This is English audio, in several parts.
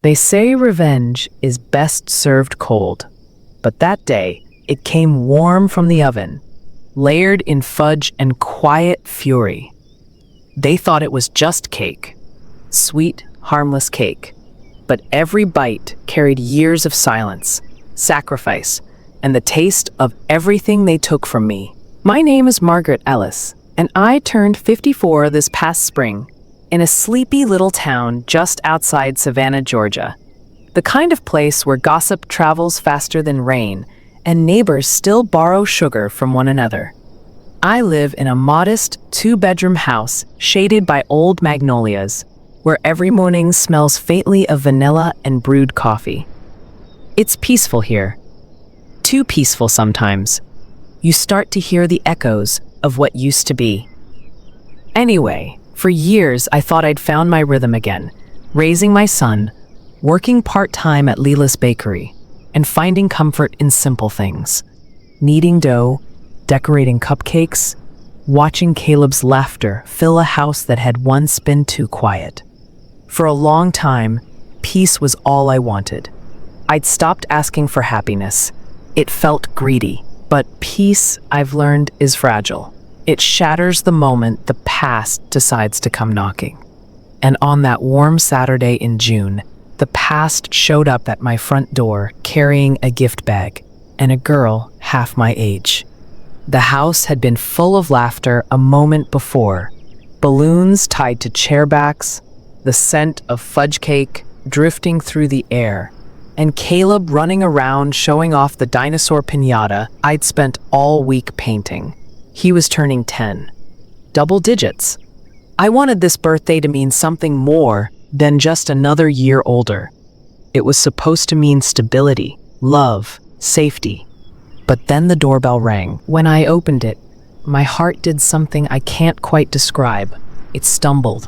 They say revenge is best served cold, but that day it came warm from the oven, layered in fudge and quiet fury. They thought it was just cake, sweet, harmless cake, but every bite carried years of silence, sacrifice, and the taste of everything they took from me. My name is Margaret Ellis, and I turned 54 this past spring in a sleepy little town just outside Savannah, Georgia. The kind of place where gossip travels faster than rain and neighbors still borrow sugar from one another. I live in a modest 2-bedroom house shaded by old magnolias, where every morning smells faintly of vanilla and brewed coffee. It's peaceful here. Too peaceful sometimes. You start to hear the echoes of what used to be. Anyway, for years I thought I'd found my rhythm again, raising my son, working part-time at Leela's Bakery, and finding comfort in simple things. Kneading dough, decorating cupcakes, watching Caleb's laughter fill a house that had once been too quiet. For a long time, peace was all I wanted. I'd stopped asking for happiness. It felt greedy, but peace, I've learned, is fragile. It shatters the moment the past decides to come knocking. And on that warm Saturday in June, the past showed up at my front door carrying a gift bag and a girl half my age. The house had been full of laughter a moment before, balloons tied to chairbacks, the scent of fudge cake drifting through the air, and Caleb running around showing off the dinosaur piñata I'd spent all week painting. He was turning 10. Double digits. I wanted this birthday to mean something more than just another year older. It was supposed to mean stability, love, safety. But then the doorbell rang. When I opened it, my heart did something I can't quite describe. It stumbled.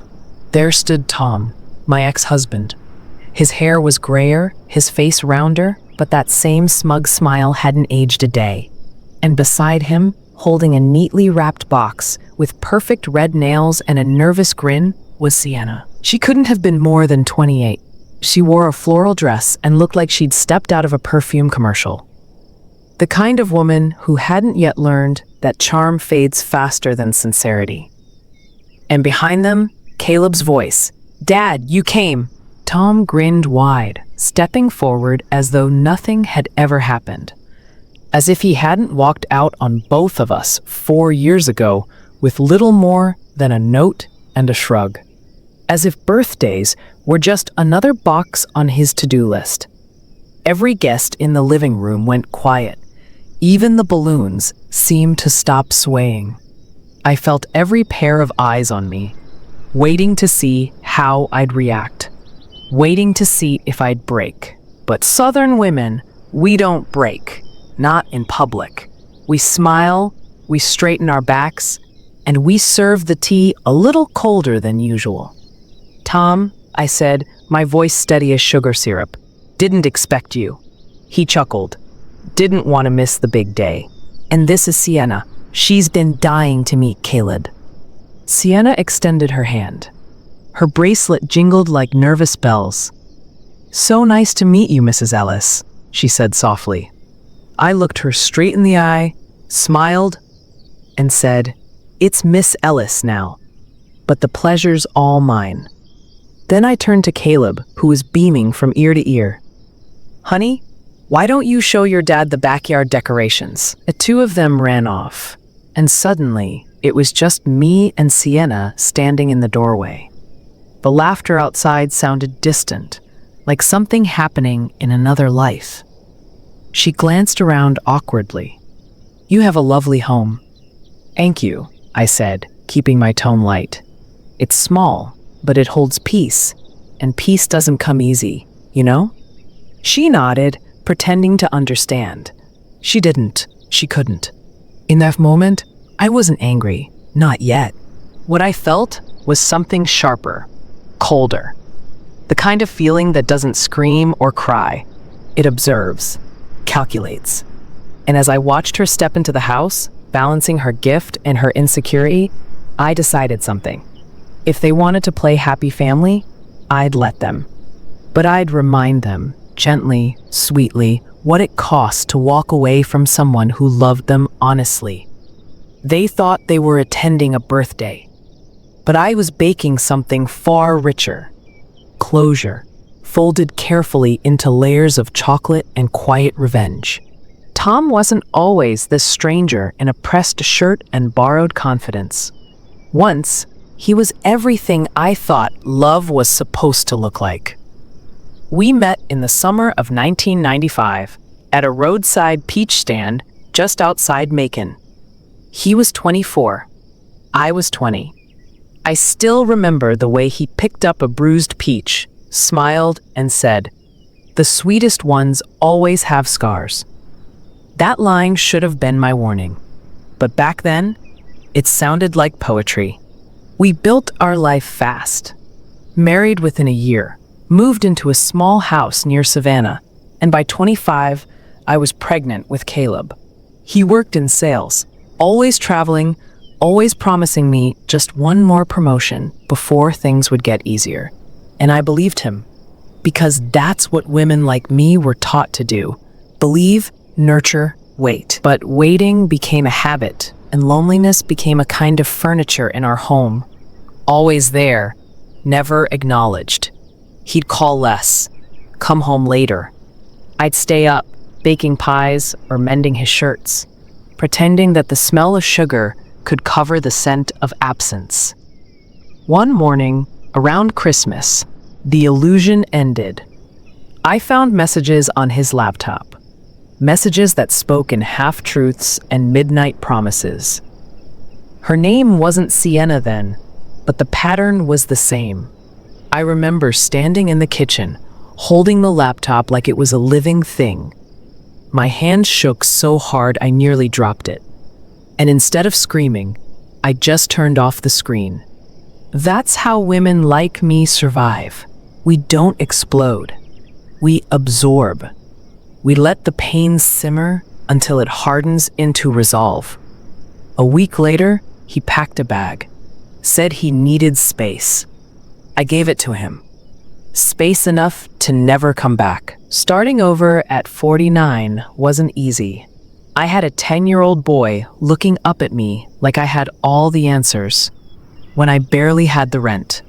There stood Tom, my ex-husband. His hair was grayer, his face rounder, but that same smug smile hadn't aged a day. And beside him, holding a neatly wrapped box with perfect red nails and a nervous grin, was Sienna. She couldn't have been more than 28. She wore a floral dress and looked like she'd stepped out of a perfume commercial. The kind of woman who hadn't yet learned that charm fades faster than sincerity. And behind them, Caleb's voice. "Dad, you came!" Tom grinned wide, stepping forward as though nothing had ever happened. As if he hadn't walked out on both of us 4 years ago with little more than a note and a shrug. As if birthdays were just another box on his to-do list. Every guest in the living room went quiet. Even the balloons seemed to stop swaying. I felt every pair of eyes on me, waiting to see how I'd react, waiting to see if I'd break. But Southern women, we don't break. Not in public. We smile, we straighten our backs, and we serve the tea a little colder than usual. "Tom," I said, my voice steady as sugar syrup, "didn't expect you." He chuckled. "Didn't want to miss the big day. And this is Sienna. She's been dying to meet Caleb." Sienna extended her hand. Her bracelet jingled like nervous bells. "So nice to meet you, Mrs. Ellis," she said softly. I looked her straight in the eye, smiled, and said, "It's Miss Ellis now, but the pleasure's all mine." Then I turned to Caleb, who was beaming from ear to ear. "Honey, why don't you show your dad the backyard decorations?" The two of them ran off, and suddenly it was just me and Sienna standing in the doorway. The laughter outside sounded distant, like something happening in another life. She glanced around awkwardly. "You have a lovely home." "Thank you," I said, keeping my tone light. "It's small, but it holds peace, and peace doesn't come easy, you know?" She nodded, pretending to understand. She didn't. She couldn't. In that moment, I wasn't angry. Not yet. What I felt was something sharper, colder. The kind of feeling that doesn't scream or cry. It observes, calculates. And as I watched her step into the house, balancing her gift and her insecurity, I decided something. If they wanted to play happy family, I'd let them. But I'd remind them, gently, sweetly, what it cost to walk away from someone who loved them honestly. They thought they were attending a birthday, but I was baking something far richer. Closure, folded carefully into layers of chocolate and quiet revenge. Tom wasn't always this stranger in a pressed shirt and borrowed confidence. Once, he was everything I thought love was supposed to look like. We met in the summer of 1995 at a roadside peach stand just outside Macon. He was 24. I was 20. I still remember the way he picked up a bruised peach, smiled, and said, "The sweetest ones always have scars." That line should have been my warning. But back then, it sounded like poetry. We built our life fast. Married within a year, moved into a small house near Savannah, and by 25, I was pregnant with Caleb. He worked in sales, always traveling, always promising me just one more promotion before things would get easier. And I believed him, because that's what women like me were taught to do. Believe, nurture, wait. But waiting became a habit, and loneliness became a kind of furniture in our home. Always there, never acknowledged. He'd call less, come home later. I'd stay up, baking pies or mending his shirts, pretending that the smell of sugar could cover the scent of absence. One morning, around Christmas, the illusion ended. I found messages on his laptop, messages that spoke in half-truths and midnight promises. Her name wasn't Sienna then, but the pattern was the same. I remember standing in the kitchen, holding the laptop like it was a living thing. My hand shook so hard I nearly dropped it. And instead of screaming, I just turned off the screen. That's how women like me survive. We don't explode. We absorb. We let the pain simmer until it hardens into resolve. A week later, he packed a bag, said he needed space. I gave it to him. Space enough to never come back. Starting over at 49 wasn't easy. I had a 10-year-old boy looking up at me like I had all the answers, when I barely had the rent.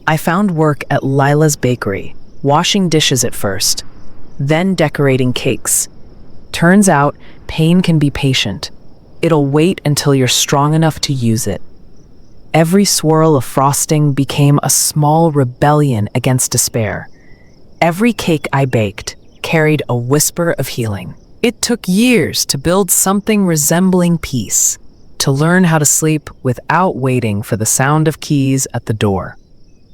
I found work at Lila's Bakery, washing dishes at first, then decorating cakes. Turns out, pain can be patient. It'll wait until you're strong enough to use it. Every swirl of frosting became a small rebellion against despair. Every cake I baked carried a whisper of healing. It took years to build something resembling peace, to learn how to sleep without waiting for the sound of keys at the door,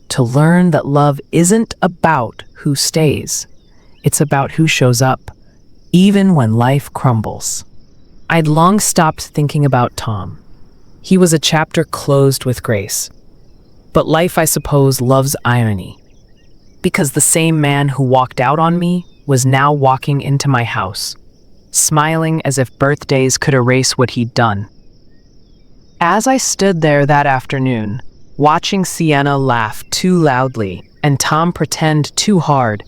to learn that love isn't about who stays, it's about who shows up, even when life crumbles. I'd long stopped thinking about Tom. He was a chapter closed with grace. But life, I suppose, loves irony. Because the same man who walked out on me was now walking into my house, smiling as if birthdays could erase what he'd done. As I stood there that afternoon, watching Sienna laugh too loudly and Tom pretend too hard,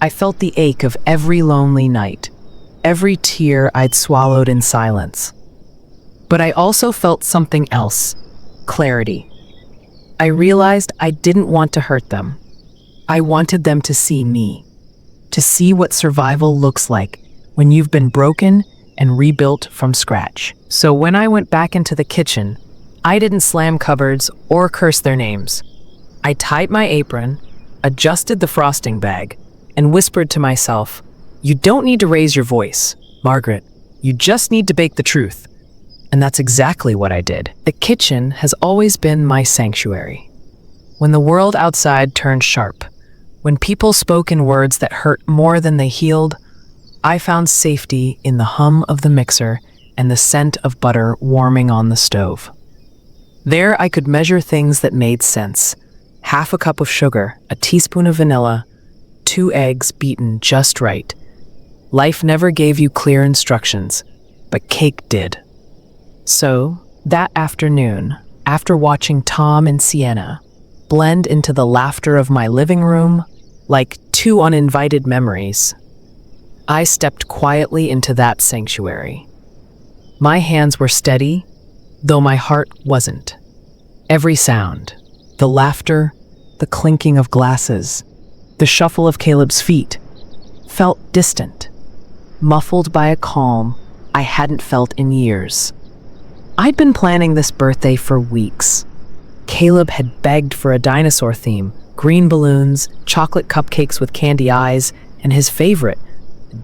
I felt the ache of every lonely night, every tear I'd swallowed in silence. But I also felt something else, clarity. I realized I didn't want to hurt them. I wanted them to see me, to see what survival looks like when you've been broken and rebuilt from scratch. So when I went back into the kitchen, I didn't slam cupboards or curse their names. I tied my apron, adjusted the frosting bag, and whispered to myself, "You don't need to raise your voice, Margaret. You just need to bake the truth." And that's exactly what I did. The kitchen has always been my sanctuary. When the world outside turned sharp, when people spoke in words that hurt more than they healed, I found safety in the hum of the mixer and the scent of butter warming on the stove. There I could measure things that made sense. Half a cup of sugar, a teaspoon of vanilla, 2 eggs beaten just right. Life never gave you clear instructions, but cake did. So, that afternoon, after watching Tom and Sienna blend into the laughter of my living room, like Two uninvited memories. I stepped quietly into that sanctuary. My hands were steady, though my heart wasn't. Every sound, the laughter, the clinking of glasses, the shuffle of Caleb's feet, felt distant, muffled by a calm I hadn't felt in years. I'd been planning this birthday for weeks. Caleb had begged for a dinosaur theme, green balloons, chocolate cupcakes with candy eyes, and his favorite,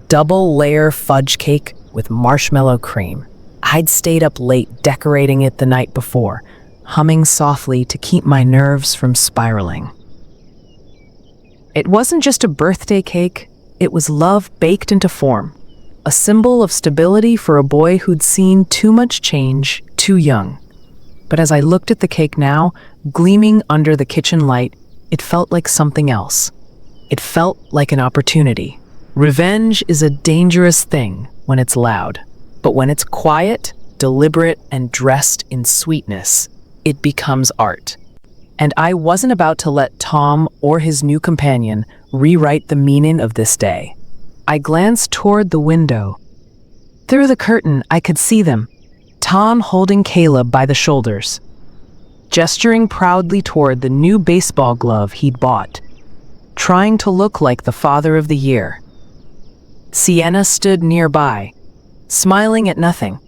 double-layer fudge cake with marshmallow cream. I'd stayed up late decorating it the night before, humming softly to keep my nerves from spiraling. It wasn't just a birthday cake, it was love baked into form, a symbol of stability for a boy who'd seen too much change too young. But as I looked at the cake now, gleaming under the kitchen light, it felt like something else. It felt like an opportunity. Revenge is a dangerous thing when it's loud, but when it's quiet, deliberate, and dressed in sweetness, it becomes art. And I wasn't about to let Tom or his new companion rewrite the meaning of this day. I glanced toward the window. Through the curtain, I could see them, Tom holding Caleb by the shoulders, gesturing proudly toward the new baseball glove he'd bought, trying to look like the father of the year. Sienna stood nearby, smiling at nothing,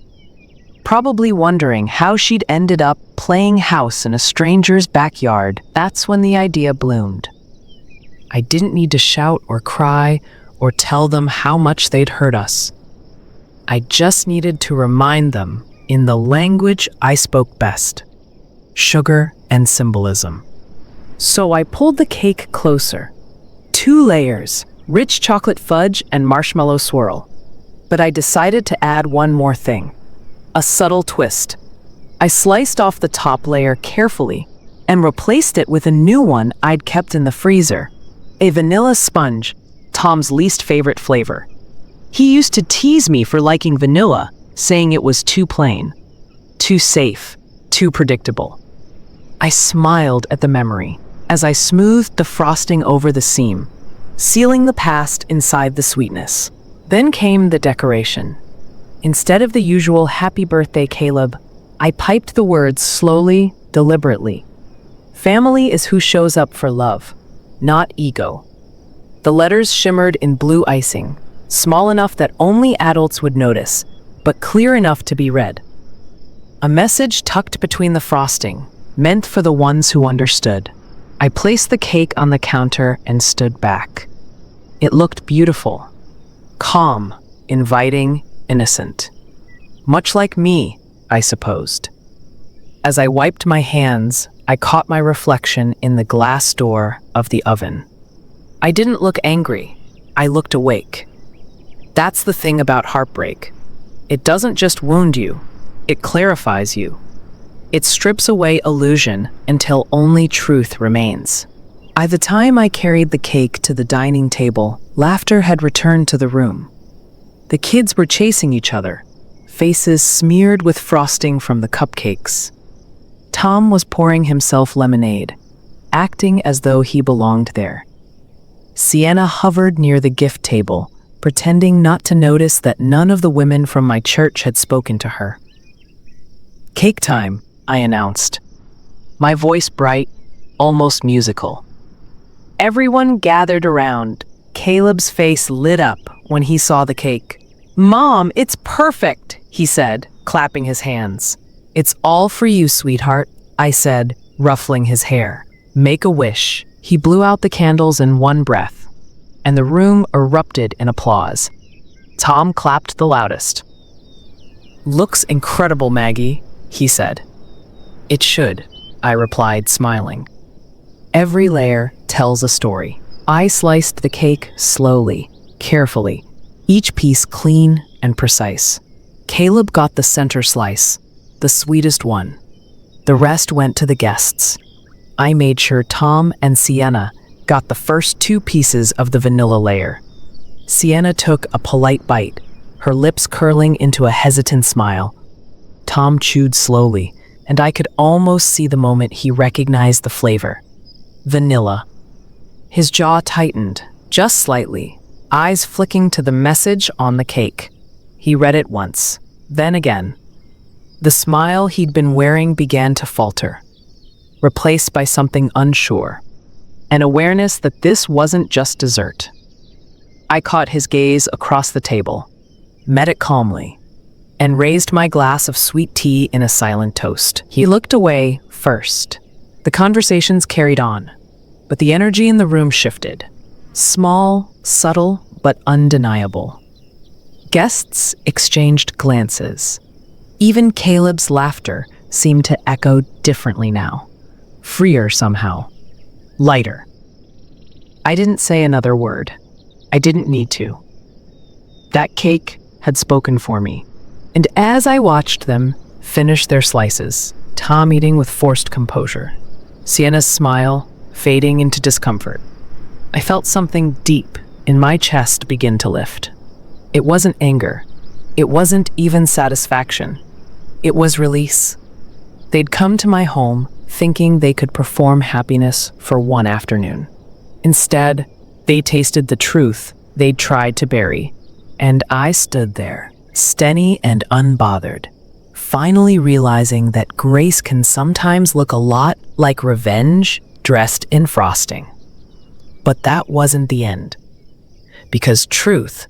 probably wondering how she'd ended up playing house in a stranger's backyard. That's when the idea bloomed. I didn't need to shout or cry or tell them how much they'd hurt us. I just needed to remind them in the language I spoke best: sugar and symbolism. So I pulled the cake closer. 2 layers, rich chocolate fudge and marshmallow swirl. But I decided to add one more thing, a subtle twist. I sliced off the top layer carefully and replaced it with a new one I'd kept in the freezer, a vanilla sponge, Tom's least favorite flavor. He used to tease me for liking vanilla, saying it was too plain, too safe, too predictable. I smiled at the memory as I smoothed the frosting over the seam, sealing the past inside the sweetness. Then came the decoration. Instead of the usual "Happy Birthday, Caleb," I piped the words slowly, deliberately. Family is who shows up for love, not ego. The letters shimmered in blue icing, small enough that only adults would notice, but clear enough to be read. A message tucked between the frosting, meant for the ones who understood. I placed the cake on the counter and stood back. It looked beautiful, calm, inviting, innocent. Much like me, I supposed. As I wiped my hands, I caught my reflection in the glass door of the oven. I didn't look angry. I looked awake. That's the thing about heartbreak. It doesn't just wound you, it clarifies you. It strips away illusion until only truth remains. By the time I carried the cake to the dining table, laughter had returned to the room. The kids were chasing each other, faces smeared with frosting from the cupcakes. Tom was pouring himself lemonade, acting as though he belonged there. Sienna hovered near the gift table, pretending not to notice that none of the women from my church had spoken to her. "Cake time," I announced, my voice bright, almost musical. Everyone gathered around. Caleb's face lit up when he saw the cake. "Mom, it's perfect," he said, clapping his hands. "It's all for you, sweetheart," I said, ruffling his hair. "Make a wish." He blew out the candles in one breath, and the room erupted in applause. Tom clapped the loudest. "Looks incredible, Maggie," he said. "It should," I replied, smiling. Every layer tells a story. I sliced the cake slowly, carefully, each piece clean and precise. Caleb got the center slice, the sweetest one. The rest went to the guests. I made sure Tom and Sienna got the first 2 pieces of the vanilla layer. Sienna took a polite bite, her lips curling into a hesitant smile. Tom chewed slowly, and I could almost see the moment he recognized the flavor. Vanilla. His jaw tightened, just slightly, eyes flicking to the message on the cake. He read it once, then again. The smile he'd been wearing began to falter, replaced by something unsure, an awareness that this wasn't just dessert. I caught his gaze across the table, met it calmly, and raised my glass of sweet tea in a silent toast. He looked away first. The conversations carried on, but the energy in the room shifted. Small, subtle, but undeniable. Guests exchanged glances. Even Caleb's laughter seemed to echo differently now. Freer somehow. Lighter. I didn't say another word. I didn't need to. That cake had spoken for me. And as I watched them finish their slices, Tom eating with forced composure, Sienna's smile fading into discomfort, I felt something deep in my chest begin to lift. It wasn't anger. It wasn't even satisfaction. It was release. They'd come to my home thinking they could perform happiness for one afternoon. Instead, they tasted the truth they'd tried to bury, and I stood there, steady and unbothered, finally realizing that grace can sometimes look a lot like revenge dressed in frosting. But that wasn't the end. Because truth,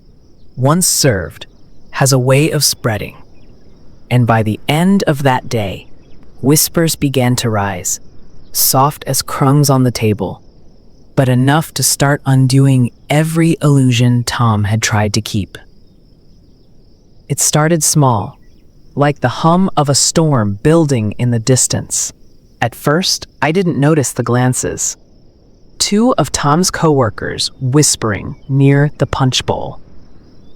once served, has a way of spreading. And by the end of that day, whispers began to rise, soft as crumbs on the table, but enough to start undoing every illusion Tom had tried to keep. It started small, like the hum of a storm building in the distance. At first, I didn't notice the glances. Two of Tom's coworkers whispering near the punch bowl.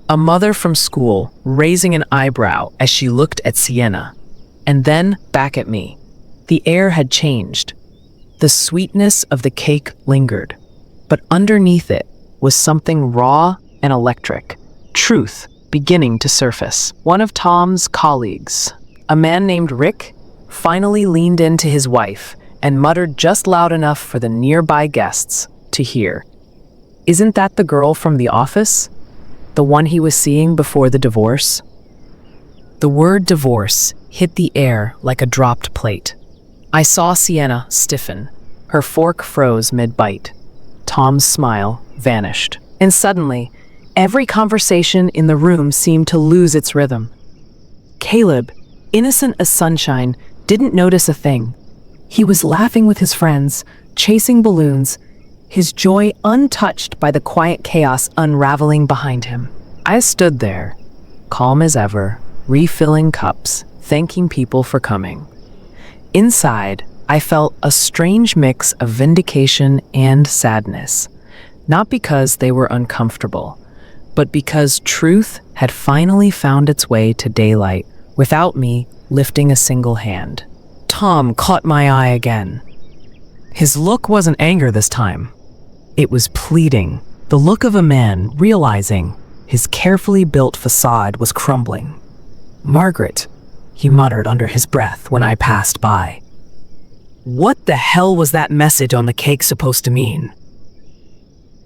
A mother from school raising an eyebrow as she looked at Sienna, and then back at me. The air had changed. The sweetness of the cake lingered, but underneath it was something raw and electric. Truth beginning to surface. One of Tom's colleagues, a man named Rick, finally leaned into his wife and muttered just loud enough for the nearby guests to hear. "Isn't that the girl from the office? The one he was seeing before the divorce?" The word divorce hit the air like a dropped plate. I saw Sienna stiffen. Her fork froze mid-bite. Tom's smile vanished. And suddenly, every conversation in the room seemed to lose its rhythm. Caleb, innocent as sunshine, didn't notice a thing. He was laughing with his friends, chasing balloons, his joy untouched by the quiet chaos unraveling behind him. I stood there, calm as ever, refilling cups, thanking people for coming. Inside, I felt a strange mix of vindication and sadness, not because they were uncomfortable, but because truth had finally found its way to daylight without me lifting a single hand. Tom caught my eye again. His look wasn't anger this time. It was pleading, the look of a man realizing his carefully built facade was crumbling. "Margaret," he muttered under his breath when I passed by. What the hell was that message on the cake supposed to mean?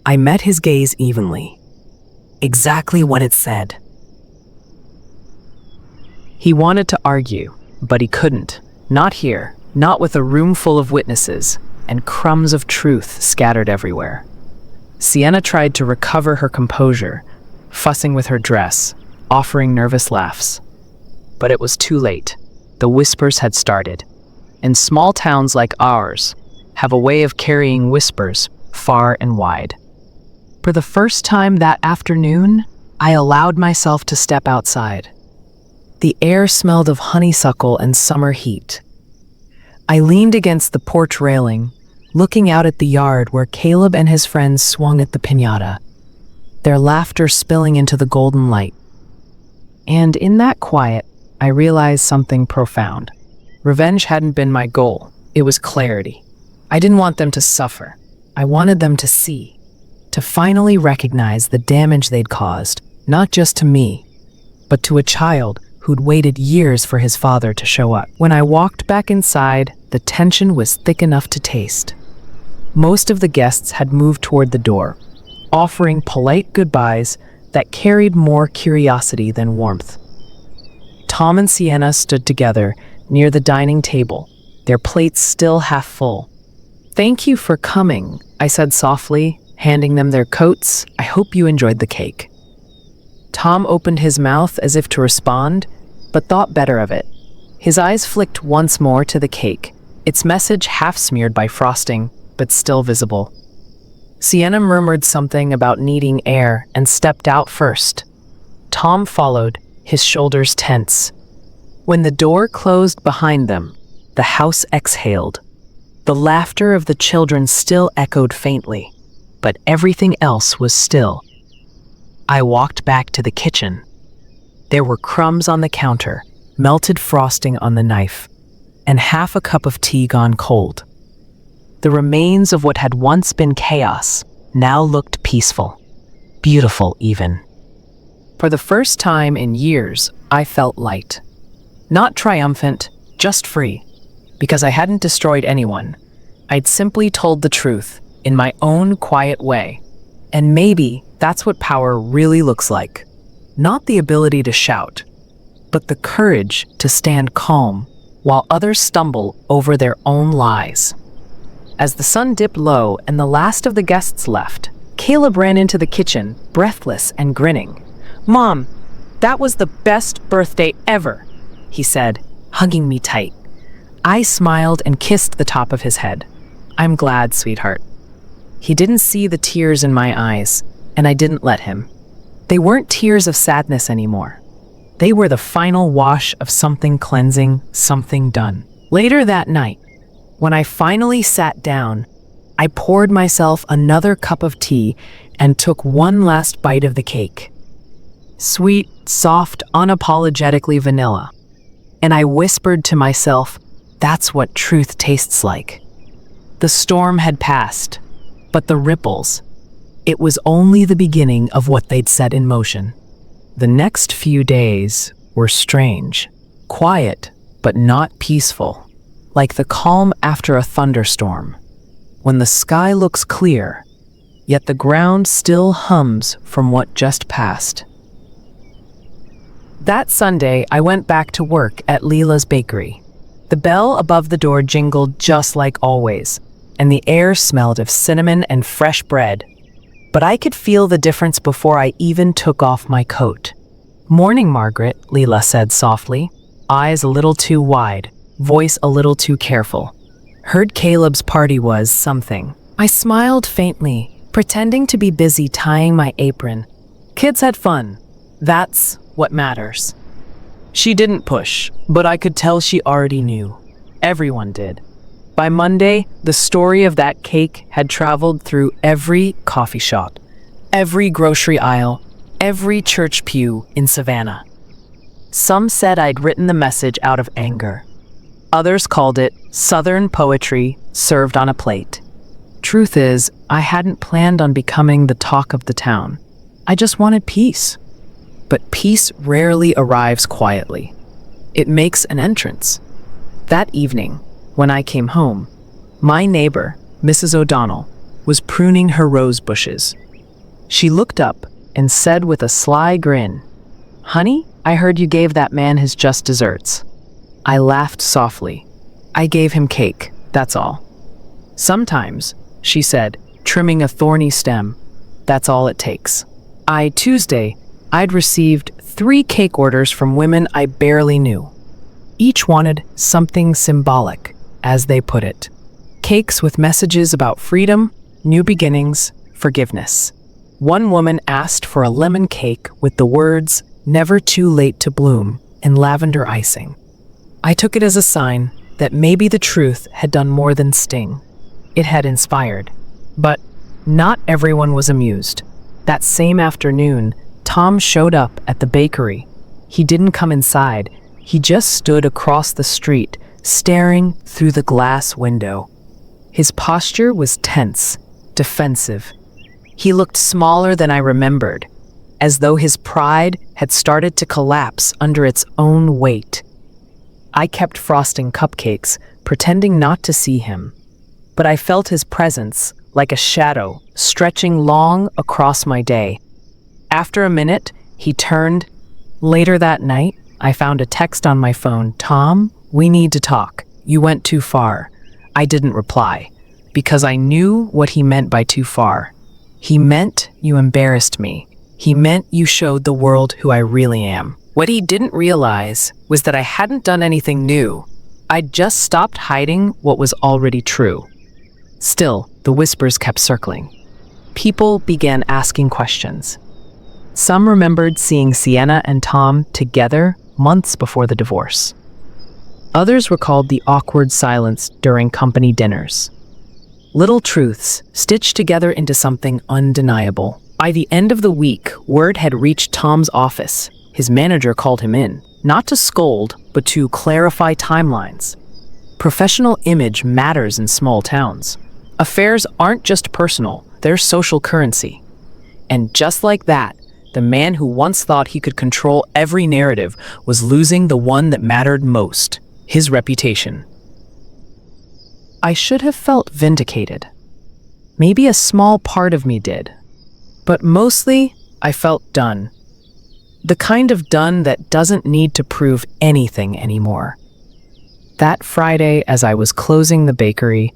I met his gaze evenly. Exactly what it said. He wanted to argue, but he couldn't. Not here, not with a room full of witnesses and crumbs of truth scattered everywhere. Sienna tried to recover her composure, fussing with her dress, offering nervous laughs. But it was too late. The whispers had started. And small towns like ours have a way of carrying whispers far and wide. For the first time that afternoon, I allowed myself to step outside. The air smelled of honeysuckle and summer heat. I leaned against the porch railing, looking out at the yard where Caleb and his friends swung at the piñata, their laughter spilling into the golden light. And in that quiet, I realized something profound. Revenge hadn't been my goal. It was clarity. I didn't want them to suffer. I wanted them to see, to finally recognize the damage they'd caused, not just to me, but to a child who'd waited years for his father to show up. When I walked back inside, the tension was thick enough to taste. Most of the guests had moved toward the door, offering polite goodbyes that carried more curiosity than warmth. Tom and Sienna stood together near the dining table, their plates still half full. "Thank you for coming," I said softly, handing them their coats. "I hope you enjoyed the cake." Tom opened his mouth as if to respond, but thought better of it. His eyes flicked once more to the cake, its message half smeared by frosting, but still visible. Sienna murmured something about needing air and stepped out first. Tom followed, his shoulders tense. When the door closed behind them, the house exhaled. The laughter of the children still echoed faintly, but everything else was still. I walked back to the kitchen. There were crumbs on the counter, melted frosting on the knife, and half a cup of tea gone cold. The remains of what had once been chaos now looked peaceful, beautiful even. For the first time in years, I felt light. Not triumphant, just free. Because I hadn't destroyed anyone. I'd simply told the truth in my own quiet way. And maybe that's what power really looks like. Not the ability to shout, but the courage to stand calm while others stumble over their own lies. As the sun dipped low and the last of the guests left, Caleb ran into the kitchen, breathless and grinning. "Mom, that was the best birthday ever," he said, hugging me tight. I smiled and kissed the top of his head. "I'm glad, sweetheart." He didn't see the tears in my eyes, and I didn't let him. They weren't tears of sadness anymore. They were the final wash of something cleansing, something done. Later that night, when I finally sat down, I poured myself another cup of tea and took one last bite of the cake. Sweet, soft, unapologetically vanilla. And I whispered to myself, that's what truth tastes like. The storm had passed, but the ripples, it was only the beginning of what they'd set in motion. The next few days were strange, quiet, but not peaceful, like the calm after a thunderstorm, when the sky looks clear, yet the ground still hums from what just passed. That Sunday, I went back to work at Leela's bakery. The bell above the door jingled just like always, and the air smelled of cinnamon and fresh bread. But I could feel the difference before I even took off my coat. "Morning, Margaret," Leela said softly, eyes a little too wide, voice a little too careful. Heard Caleb's party was something. I smiled faintly, pretending to be busy tying my apron. Kids had fun. That's what matters. She didn't push, but I could tell she already knew. Everyone did. By Monday, the story of that cake had traveled through every coffee shop, every grocery aisle, every church pew in Savannah. Some said I'd written the message out of anger. Others called it Southern poetry served on a plate. Truth is, I hadn't planned on becoming the talk of the town. I just wanted peace. But peace rarely arrives quietly. It makes an entrance. That evening, when I came home, my neighbor, Mrs. O'Donnell, was pruning her rose bushes. She looked up and said with a sly grin, "Honey, I heard you gave that man his just desserts." I laughed softly. "I gave him cake, that's all." "Sometimes," she said, trimming a thorny stem, "that's all it takes." Tuesday, I'd received 3 cake orders from women I barely knew. Each wanted something symbolic, as they put it. Cakes with messages about freedom, new beginnings, forgiveness. One woman asked for a lemon cake with the words, "Never too late to bloom," and lavender icing. I took it as a sign that maybe the truth had done more than sting. It had inspired. But not everyone was amused. That same afternoon, Tom showed up at the bakery. He didn't come inside. He just stood across the street, staring through the glass window. His posture was tense, defensive. He looked smaller than I remembered, as though his pride had started to collapse under its own weight. I kept frosting cupcakes, pretending not to see him, but I felt his presence like a shadow, stretching long across my day. After a minute, he turned. Later that night, I found a text on my phone. "Tom, we need to talk. You went too far." I didn't reply, because I knew what he meant by too far. He meant you embarrassed me. He meant you showed the world who I really am. What he didn't realize was that I hadn't done anything new. I'd just stopped hiding what was already true. Still, the whispers kept circling. People began asking questions. Some remembered seeing Sienna and Tom together months before the divorce. Others recalled the awkward silence during company dinners. Little truths stitched together into something undeniable. By the end of the week, word had reached Tom's office. His manager called him in, not to scold, but to clarify timelines. Professional image matters in small towns. Affairs aren't just personal, they're social currency. And just like that, the man who once thought he could control every narrative was losing the one that mattered most, his reputation. I should have felt vindicated. Maybe a small part of me did. But mostly, I felt done. The kind of done that doesn't need to prove anything anymore. That Friday, as I was closing the bakery,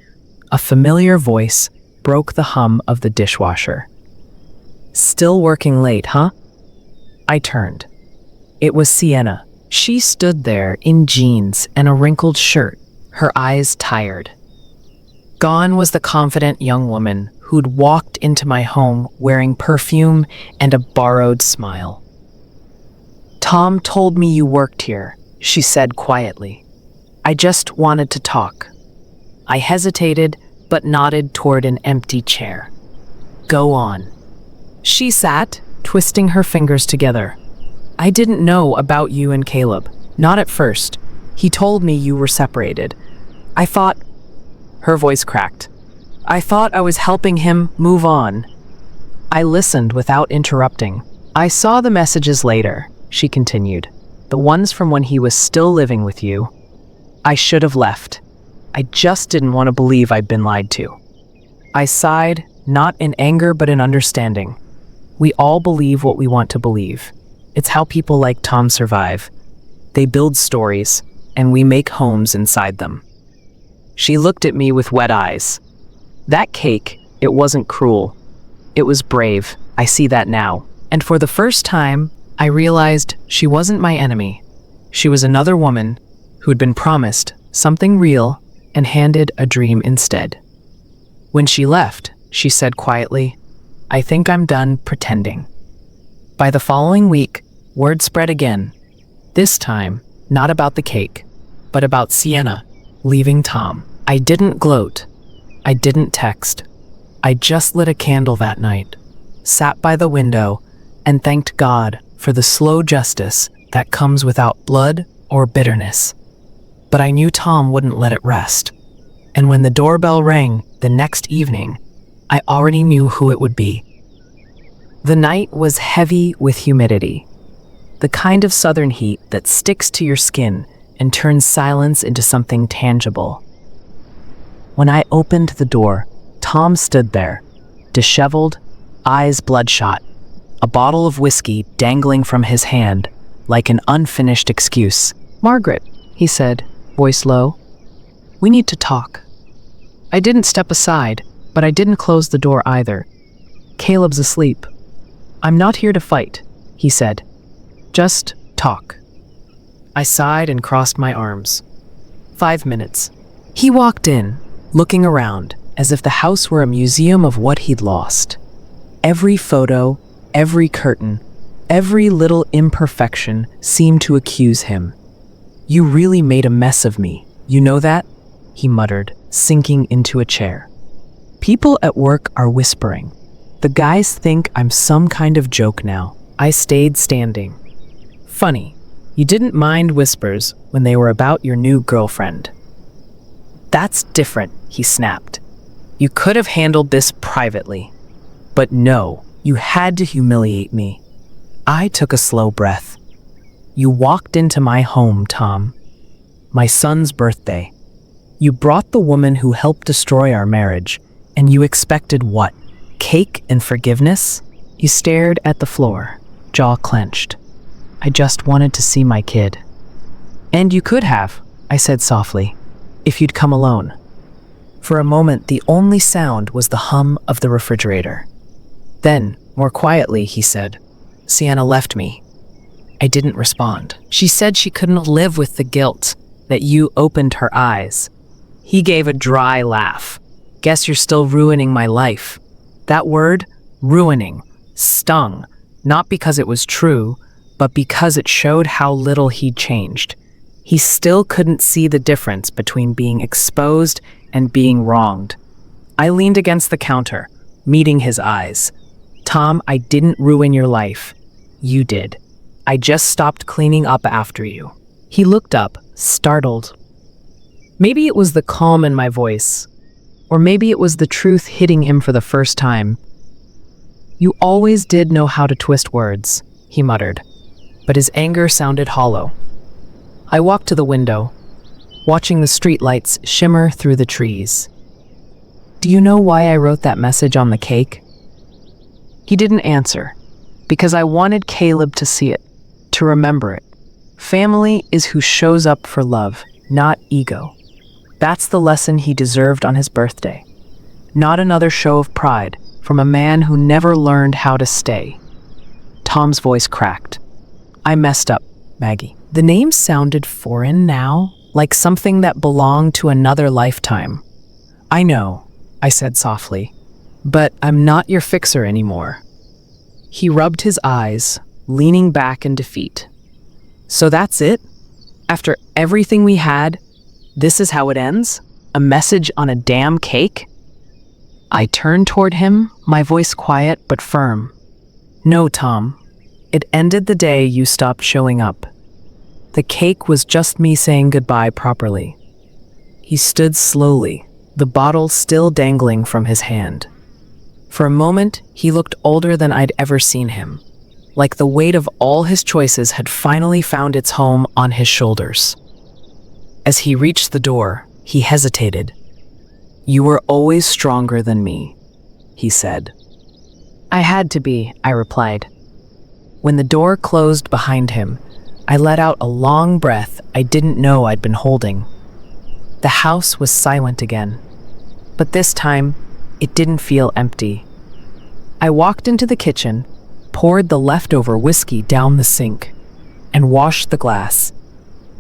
a familiar voice broke the hum of the dishwasher. "Still working late, huh?" I turned. It was Sienna. She stood there in jeans and a wrinkled shirt, her eyes tired. Gone was the confident young woman who'd walked into my home wearing perfume and a borrowed smile. "Tom told me you worked here," she said quietly. "I just wanted to talk." I hesitated, but nodded toward an empty chair. "Go on." She sat, twisting her fingers together. "I didn't know about you and Caleb. Not at first. He told me you were separated. I thought..." Her voice cracked. "I thought I was helping him move on." I listened without interrupting. "I saw the messages later," she continued. "The ones from when he was still living with you. I should have left. I just didn't want to believe I'd been lied to." I sighed, not in anger but in understanding. We all believe what we want to believe. It's how people like Tom survive. They build stories, and we make homes inside them. She looked at me with wet eyes. "That cake, it wasn't cruel. It was brave. I see that now." And for the first time, I realized she wasn't my enemy. She was another woman who'd been promised something real and handed a dream instead. When she left, she said quietly, "I think I'm done pretending." By the following week, word spread again. This time, not about the cake, but about Sienna leaving Tom. I didn't gloat. I didn't text. I just lit a candle that night, sat by the window, and thanked God for the slow justice that comes without blood or bitterness. But I knew Tom wouldn't let it rest. And when the doorbell rang the next evening, I already knew who it would be. The night was heavy with humidity, the kind of southern heat that sticks to your skin and turns silence into something tangible. When I opened the door, Tom stood there, disheveled, eyes bloodshot, a bottle of whiskey dangling from his hand like an unfinished excuse. "Margaret," he said, voice low, "we need to talk." I didn't step aside, but I didn't close the door either. "Caleb's asleep. I'm not here to fight," he said. "Just talk." I sighed and crossed my arms. 5 minutes. He walked in, looking around, as if the house were a museum of what he'd lost. Every photo, every curtain, every little imperfection seemed to accuse him. "You really made a mess of me, you know that?" he muttered, sinking into a chair. "People at work are whispering. The guys think I'm some kind of joke now." I stayed standing. "Funny, you didn't mind whispers when they were about your new girlfriend." "That's different," he snapped. "You could have handled this privately. But no, you had to humiliate me." I took a slow breath. "You walked into my home, Tom. My son's birthday. You brought the woman who helped destroy our marriage And you expected what? Cake and forgiveness? You stared at the floor, jaw clenched. I just wanted to see my kid. And you could have, I said softly, if you'd come alone. For a moment, the only sound was the hum of the refrigerator. Then, more quietly, he said, Sienna left me. I didn't respond. She said she couldn't live with the guilt, that you opened her eyes. He gave a dry laugh. Guess you're still ruining my life. That word, ruining, stung, not because it was true, but because it showed how little he'd changed. He still couldn't see the difference between being exposed and being wronged. I leaned against the counter, meeting his eyes. Tom, I didn't ruin your life. You did. I just stopped cleaning up after you. He looked up, startled. Maybe it was the calm in my voice, or maybe it was the truth hitting him for the first time. You always did know how to twist words, he muttered, but his anger sounded hollow. I walked to the window, watching the streetlights shimmer through the trees. Do you know why I wrote that message on the cake? He didn't answer, because I wanted Caleb to see it, to remember it. Family is who shows up for love, not ego. That's the lesson he deserved on his birthday. Not another show of pride from a man who never learned how to stay. Tom's voice cracked. I messed up, Maggie. The name sounded foreign now, like something that belonged to another lifetime. I know, I said softly, but I'm not your fixer anymore. He rubbed his eyes, leaning back in defeat. So that's it? After everything we had, this is how it ends? A message on a damn cake? I turned toward him, my voice quiet but firm. No, Tom. It ended the day you stopped showing up. The cake was just me saying goodbye properly. He stood slowly, the bottle still dangling from his hand. For a moment, he looked older than I'd ever seen him, like the weight of all his choices had finally found its home on his shoulders. As he reached the door, he hesitated. You were always stronger than me, he said. I had to be, I replied. When the door closed behind him, I let out a long breath I didn't know I'd been holding. The house was silent again, but this time, it didn't feel empty. I walked into the kitchen, poured the leftover whiskey down the sink, and washed the glass.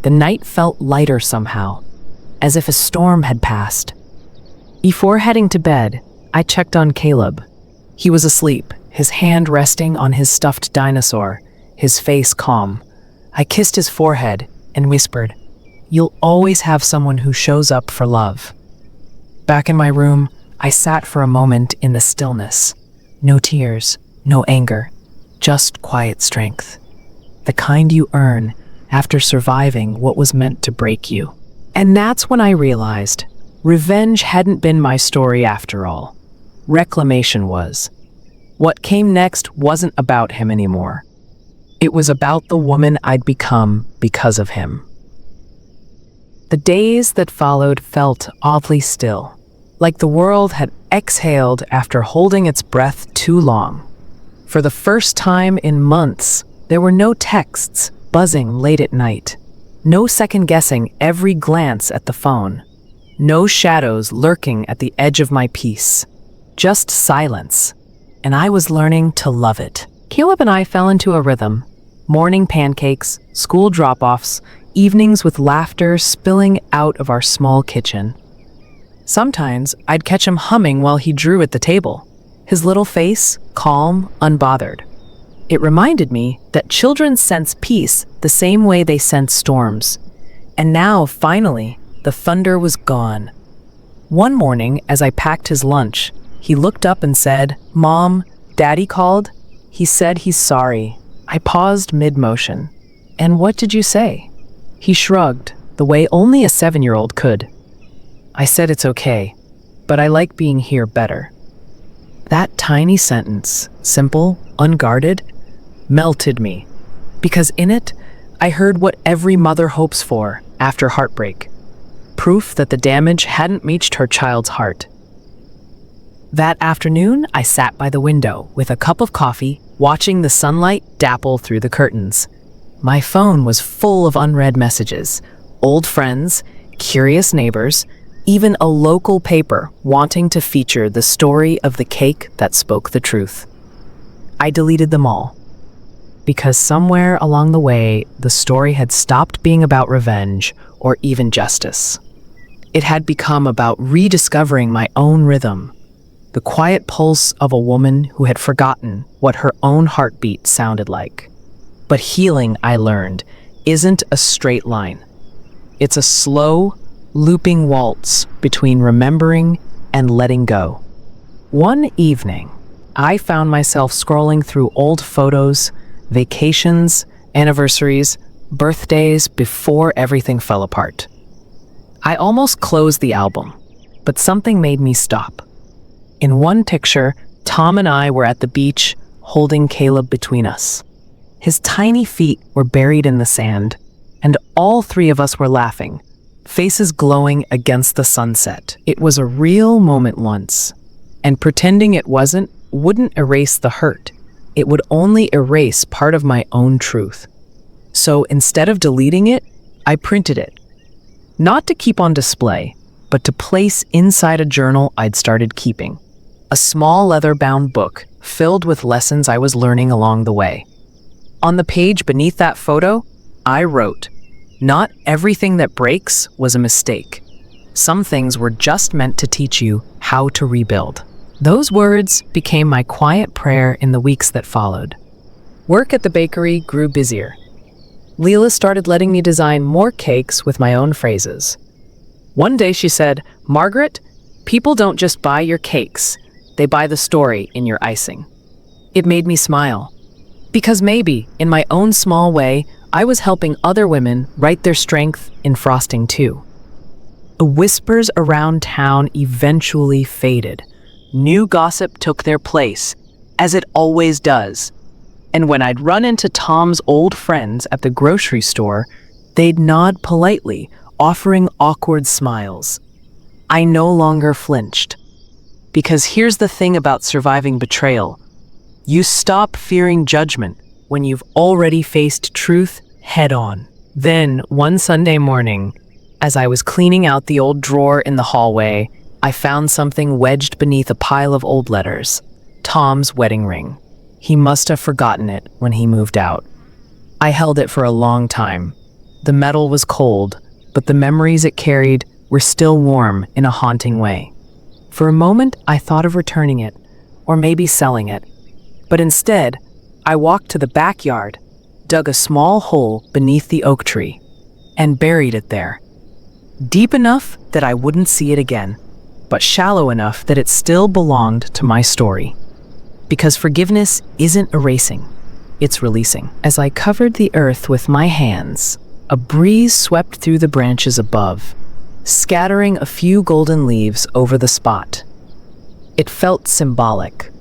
The night felt lighter somehow, as if a storm had passed. Before heading to bed, I checked on Caleb. He was asleep, his hand resting on his stuffed dinosaur, his face calm. I kissed his forehead and whispered, You'll always have someone who shows up for love. Back in my room, I sat for a moment in the stillness. No tears, no anger, just quiet strength. The kind you earn after surviving what was meant to break you. And that's when I realized revenge hadn't been my story after all. Reclamation was. What came next wasn't about him anymore. It was about the woman I'd become because of him. The days that followed felt oddly still, like the world had exhaled after holding its breath too long. For the first time in months, there were no texts buzzing late at night, no second-guessing every glance at the phone, no shadows lurking at the edge of my peace, just silence, and I was learning to love it. Caleb and I fell into a rhythm. Morning pancakes, school drop-offs, evenings with laughter spilling out of our small kitchen. Sometimes I'd catch him humming while he drew at the table, his little face calm, unbothered. It reminded me that children sense peace the same way they sense storms. And now, finally, the thunder was gone. One morning, as I packed his lunch, he looked up and said, Mom, Daddy called. He said he's sorry. I paused mid-motion. And what did you say? He shrugged, the way only a 7-year-old could. I said it's okay, but I like being here better. That tiny sentence, simple, unguarded, melted me, because in it, I heard what every mother hopes for after heartbreak. Proof that the damage hadn't reached her child's heart. That afternoon, I sat by the window with a cup of coffee, watching the sunlight dapple through the curtains. My phone was full of unread messages, old friends, curious neighbors, even a local paper wanting to feature the story of the cake that spoke the truth. I deleted them all, because somewhere along the way, the story had stopped being about revenge or even justice. It had become about rediscovering my own rhythm, the quiet pulse of a woman who had forgotten what her own heartbeat sounded like. But healing, I learned, isn't a straight line. It's a slow, looping waltz between remembering and letting go. One evening, I found myself scrolling through old photos, vacations, anniversaries, birthdays before everything fell apart. I almost closed the album, but something made me stop. In one picture, Tom and I were at the beach, holding Caleb between us. His tiny feet were buried in the sand, and all three of us were laughing, faces glowing against the sunset. It was a real moment once, and pretending it wasn't wouldn't erase the hurt. It would only erase part of my own truth. So instead of deleting it, I printed it. Not to keep on display, but to place inside a journal I'd started keeping. A small leather-bound book filled with lessons I was learning along the way. On the page beneath that photo, I wrote, "Not everything that breaks was a mistake. Some things were just meant to teach you how to rebuild." Those words became my quiet prayer in the weeks that followed. Work at the bakery grew busier. Leela started letting me design more cakes with my own phrases. One day she said, "Margaret, people don't just buy your cakes, they buy the story in your icing." It made me smile, because maybe, in my own small way, I was helping other women write their strength in frosting too. The whispers around town eventually faded. New gossip took their place, as it always does. And when I'd run into Tom's old friends at the grocery store, they'd nod politely, offering awkward smiles. I no longer flinched. Because here's the thing about surviving betrayal. You stop fearing judgment when you've already faced truth head-on. Then, one Sunday morning, as I was cleaning out the old drawer in the hallway, I found something wedged beneath a pile of old letters. Tom's wedding ring. He must have forgotten it when he moved out. I held it for a long time. The metal was cold, but the memories it carried were still warm in a haunting way. For a moment, I thought of returning it, or maybe selling it. But instead, I walked to the backyard, dug a small hole beneath the oak tree, and buried it there. Deep enough that I wouldn't see it again, but shallow enough that it still belonged to my story. Because forgiveness isn't erasing, it's releasing. As I covered the earth with my hands, a breeze swept through the branches above, scattering a few golden leaves over the spot. It felt symbolic,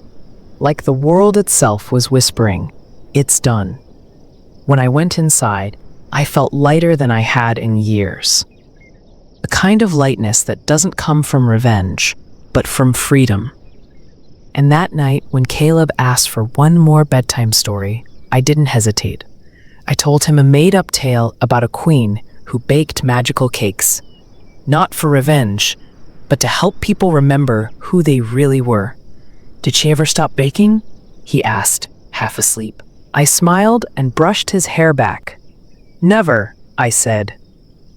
like the world itself was whispering, "It's done." When I went inside, I felt lighter than I had in years. A kind of lightness that doesn't come from revenge, but from freedom. And that night, when Caleb asked for one more bedtime story, I didn't hesitate. I told him a made-up tale about a queen who baked magical cakes. Not for revenge, but to help people remember who they really were. "Did she ever stop baking?" he asked, half asleep. I smiled and brushed his hair back. "Never," I said,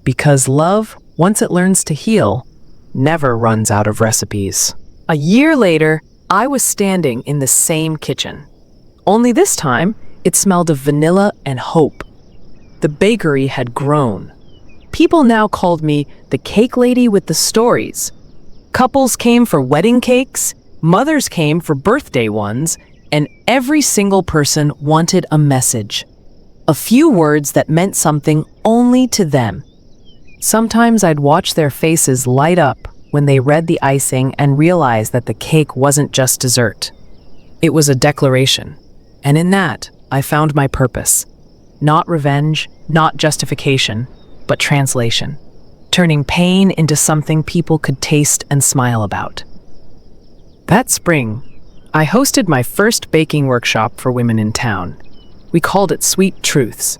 because love, once it learns to heal, never runs out of recipes. A year later, I was standing in the same kitchen. Only this time, it smelled of vanilla and hope. The bakery had grown. People now called me the cake lady with the stories. Couples came for wedding cakes, mothers came for birthday ones, and every single person wanted a message. A few words that meant something only to them. Sometimes I'd watch their faces light up when they read the icing and realized that the cake wasn't just dessert. It was a declaration. And in that, I found my purpose. Not revenge, not justification, but translation. Turning pain into something people could taste and smile about. That spring, I hosted my first baking workshop for women in town. We called it Sweet Truths.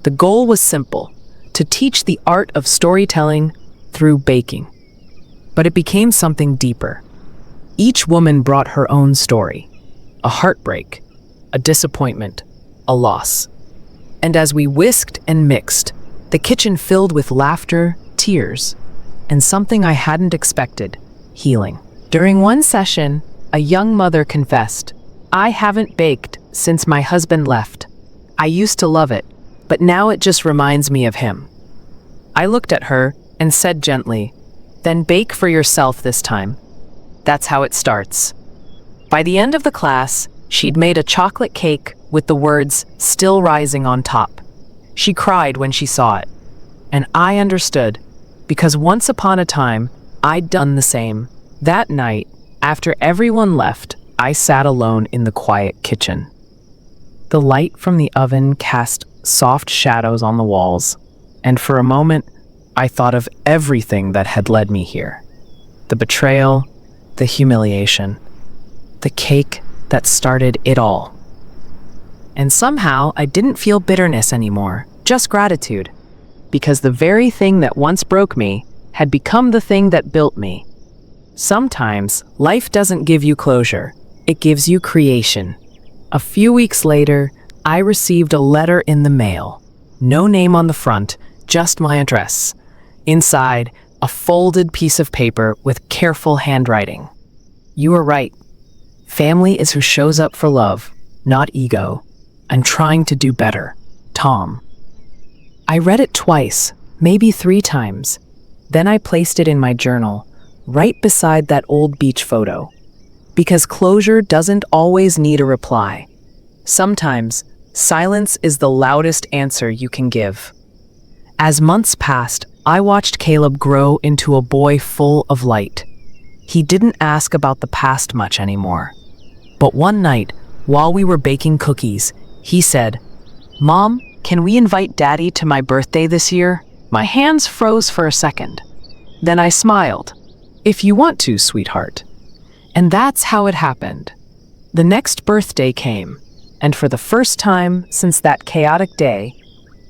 The goal was simple: to teach the art of storytelling through baking. But it became something deeper. Each woman brought her own story: a heartbreak, a disappointment, a loss. And as we whisked and mixed, the kitchen filled with laughter, tears, and something I hadn't expected: healing. During one session, a young mother confessed, "I haven't baked since my husband left. I used to love it, but now it just reminds me of him." I looked at her and said gently, "Then bake for yourself this time." That's how it starts. By the end of the class, she'd made a chocolate cake with the words "still rising" on top. She cried when she saw it. And I understood, because once upon a time, I'd done the same. That night, after everyone left, I sat alone in the quiet kitchen. The light from the oven cast soft shadows on the walls, and for a moment, I thought of everything that had led me here. The betrayal, the humiliation, the cake that started it all. And somehow, I didn't feel bitterness anymore, just gratitude, because the very thing that once broke me had become the thing that built me. Sometimes, life doesn't give you closure, it gives you creation. A few weeks later, I received a letter in the mail. No name on the front, just my address. Inside, a folded piece of paper with careful handwriting. "You are right. Family is who shows up for love, not ego. I'm trying to do better. Tom." I read it twice, maybe 3 times. Then I placed it in my journal, right beside that old beach photo. Because closure doesn't always need a reply. Sometimes, silence is the loudest answer you can give. As months passed, I watched Caleb grow into a boy full of light. He didn't ask about the past much anymore. But one night, while we were baking cookies, he said, "Mom, can we invite Daddy to my birthday this year?" My hands froze for a second. Then I smiled. "If you want to, sweetheart." And that's how it happened. The next birthday came, and for the first time since that chaotic day,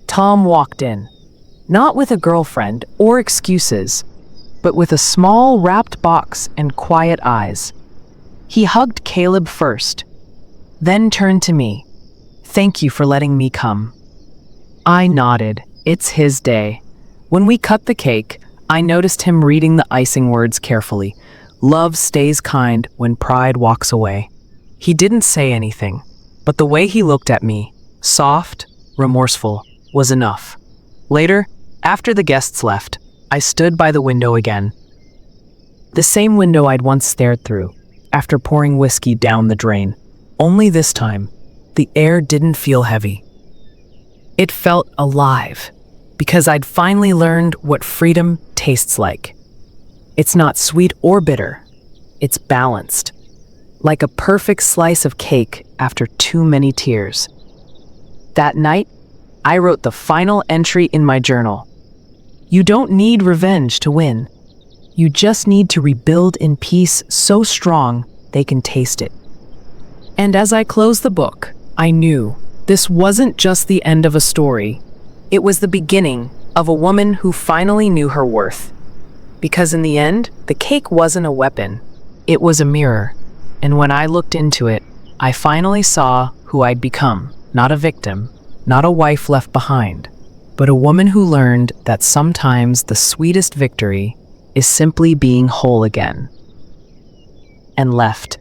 Tom walked in, not with a girlfriend or excuses, but with a small wrapped box and quiet eyes. He hugged Caleb first, then turned to me. "Thank you for letting me come." I nodded. It's his day. When we cut the cake, I noticed him reading the icing words carefully. "Love stays kind when pride walks away." He didn't say anything, but the way he looked at me, soft, remorseful, was enough. Later, after the guests left, I stood by the window again. The same window I'd once stared through, after pouring whiskey down the drain. Only this time, the air didn't feel heavy. It felt alive, because I'd finally learned what freedom tastes like. It's not sweet or bitter. It's balanced, like a perfect slice of cake after too many tears. That night, I wrote the final entry in my journal. You don't need revenge to win. You just need to rebuild in peace so strong they can taste it. And as I closed the book, I knew this wasn't just the end of a story. It was the beginning of a woman who finally knew her worth. Because in the end, the cake wasn't a weapon. It was a mirror. And when I looked into it, I finally saw who I'd become. Not a victim, not a wife left behind, but a woman who learned that sometimes the sweetest victory is simply being whole again. And left